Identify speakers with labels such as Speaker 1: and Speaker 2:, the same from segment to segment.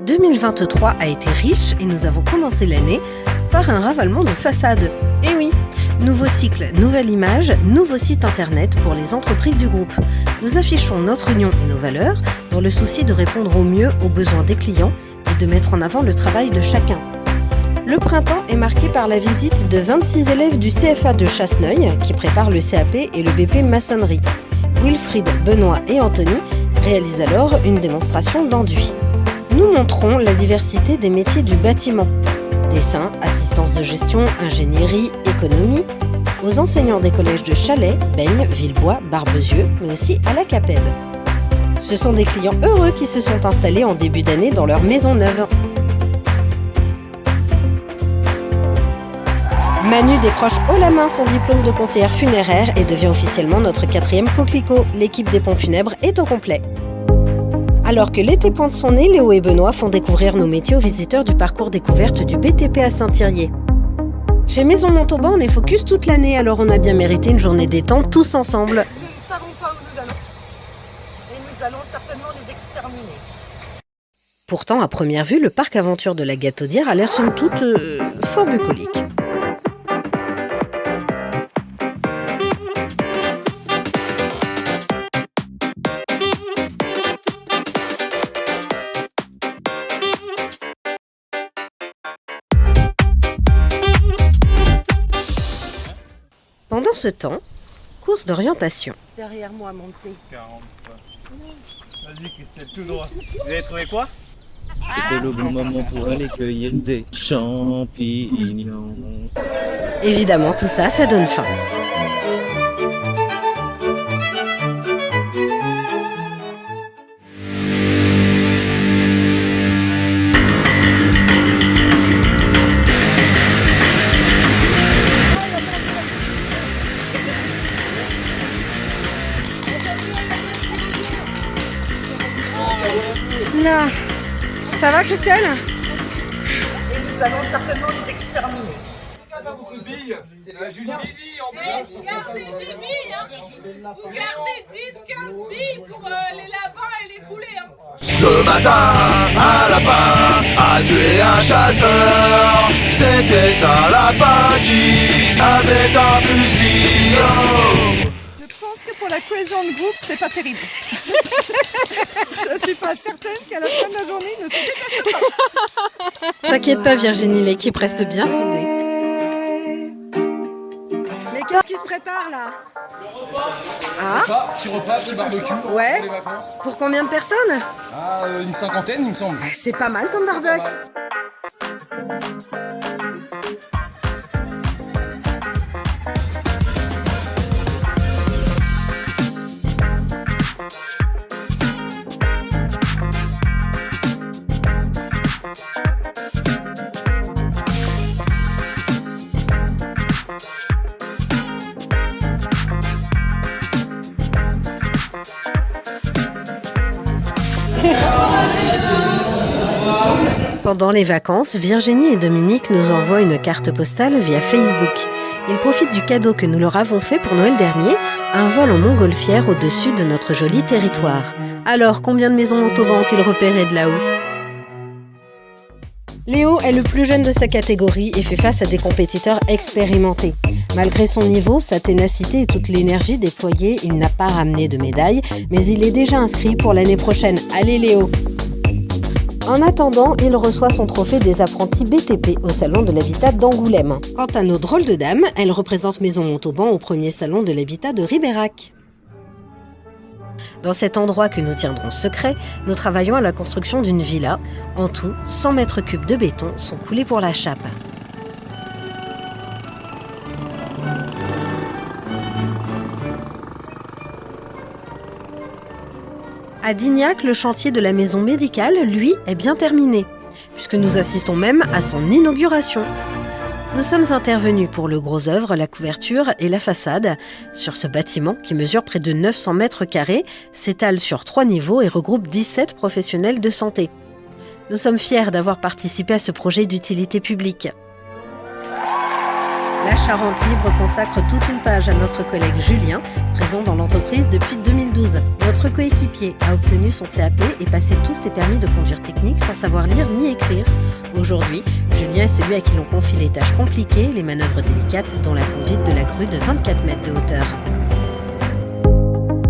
Speaker 1: 2023 a été riche et nous avons commencé l'année par un ravalement de façade. Et oui, nouveau cycle, nouvelle image, nouveau site internet pour les entreprises du groupe. Nous affichons notre union et nos valeurs dans le souci de répondre au mieux aux besoins des clients et de mettre en avant le travail de chacun. Le printemps est marqué par la visite de 26 élèves du CFA de Chasseneuil qui préparent le CAP et le BP maçonnerie. Wilfried, Benoît et Anthony réalisent alors une démonstration d'enduit. Nous montrons la diversité des métiers du bâtiment. Dessin, assistance de gestion, ingénierie, économie, aux enseignants des collèges de Chalais, Beigne, Villebois, Barbezieux, mais aussi à la CAPEB. Ce sont des clients heureux qui se sont installés en début d'année dans leur maison neuve. Manu décroche haut la main son diplôme de conseillère funéraire et devient officiellement notre 4e coquelicot. L'équipe des pompes funèbres est au complet. Alors que l'été pointe son nez, Léo et Benoît font découvrir nos métiers aux visiteurs du parcours découverte du BTP à Saint-Thirier. Chez Maison Montauban, on est focus toute l'année, alors on a bien mérité une journée détente tous ensemble.
Speaker 2: Nous ne savons pas où nous allons. Et nous allons certainement les exterminer.
Speaker 1: Pourtant, à première vue, le parc aventure de la Gataudière a l'air somme toute fort bucolique. Pendant ce temps, course d'orientation.
Speaker 2: Derrière moi, montez.
Speaker 3: 40. Vas-y, Christelle, tout droit. Vous avez trouvé quoi?
Speaker 4: C'était le bon moment pour aller cueillir des champignons.
Speaker 1: Évidemment, tout ça, ça donne faim.
Speaker 2: Là. Ça va, Christelle? Et nous allons certainement les exterminer.
Speaker 5: Pas beaucoup de billes. C'est la Julien. Vivi en plus.
Speaker 6: Gardez des billes, hein. Vous gardez 10-15 billes pour les lapins et les poulets. Hein.
Speaker 7: Ce matin, un lapin a tué un chasseur. C'était un lapin qui avait un fusil. Oh.
Speaker 2: Je pense que pour la cohésion de groupe, c'est pas terrible. Je suis pas certaine qu'à la fin de la journée, ils ne se détestent pas.
Speaker 1: T'inquiète pas Virginie, l'équipe reste bien soudée.
Speaker 2: Mais qu'est-ce qui se prépare là?
Speaker 5: Petit repas, petit barbecue.
Speaker 1: Ouais.
Speaker 5: Pour les vacances.
Speaker 1: Pour combien de personnes?
Speaker 5: Une cinquantaine, il me semble.
Speaker 1: C'est pas mal comme barbecue. Pendant les vacances, Virginie et Dominique nous envoient une carte postale via Facebook. Ils profitent du cadeau que nous leur avons fait pour Noël dernier, un vol en montgolfière au-dessus de notre joli territoire. Alors, combien de maisons Montauban ont-ils repéré de là-haut? Léo est le plus jeune de sa catégorie et fait face à des compétiteurs expérimentés. Malgré son niveau, sa ténacité et toute l'énergie déployée, il n'a pas ramené de médaille, mais il est déjà inscrit pour l'année prochaine. Allez Léo! En attendant, il reçoit son trophée des apprentis BTP au salon de l'habitat d'Angoulême. Quant à nos drôles de dames, elles représentent Maison Montauban au premier salon de l'habitat de Ribérac. Dans cet endroit que nous tiendrons secret, nous travaillons à la construction d'une villa. En tout, 100 mètres cubes de béton sont coulés pour la chape. À Dignac, le chantier de la maison médicale, lui, est bien terminé, puisque nous assistons même à son inauguration. Nous sommes intervenus pour le gros œuvre, la couverture et la façade sur ce bâtiment qui mesure près de 900 mètres carrés, s'étale sur 3 niveaux et regroupe 17 professionnels de santé. Nous sommes fiers d'avoir participé à ce projet d'utilité publique. La Charente Libre consacre toute une page à notre collègue Julien, présent dans l'entreprise depuis 2012. Notre coéquipier a obtenu son CAP et passé tous ses permis de conduire technique sans savoir lire ni écrire. Aujourd'hui, Julien est celui à qui l'on confie les tâches compliquées, les manœuvres délicates, dont la conduite de la grue de 24 mètres de hauteur.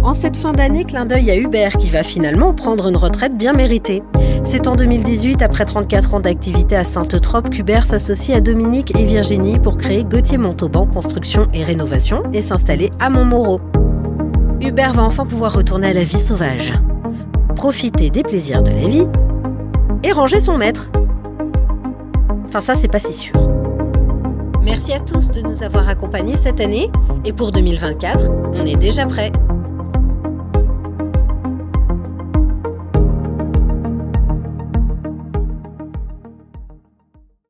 Speaker 1: En cette fin d'année, clin d'œil à Hubert qui va finalement prendre une retraite bien méritée. C'est en 2018, après 34 ans d'activité à Sainte-Eutrope, qu'Hubert s'associe à Dominique et Virginie pour créer Gauthier Montauban Construction et Rénovation et s'installer à Montmoreau. Hubert va enfin pouvoir retourner à la vie sauvage, profiter des plaisirs de la vie et ranger son maître. Enfin ça, c'est pas si sûr. Merci à tous de nous avoir accompagnés cette année et pour 2024, on est déjà prêts.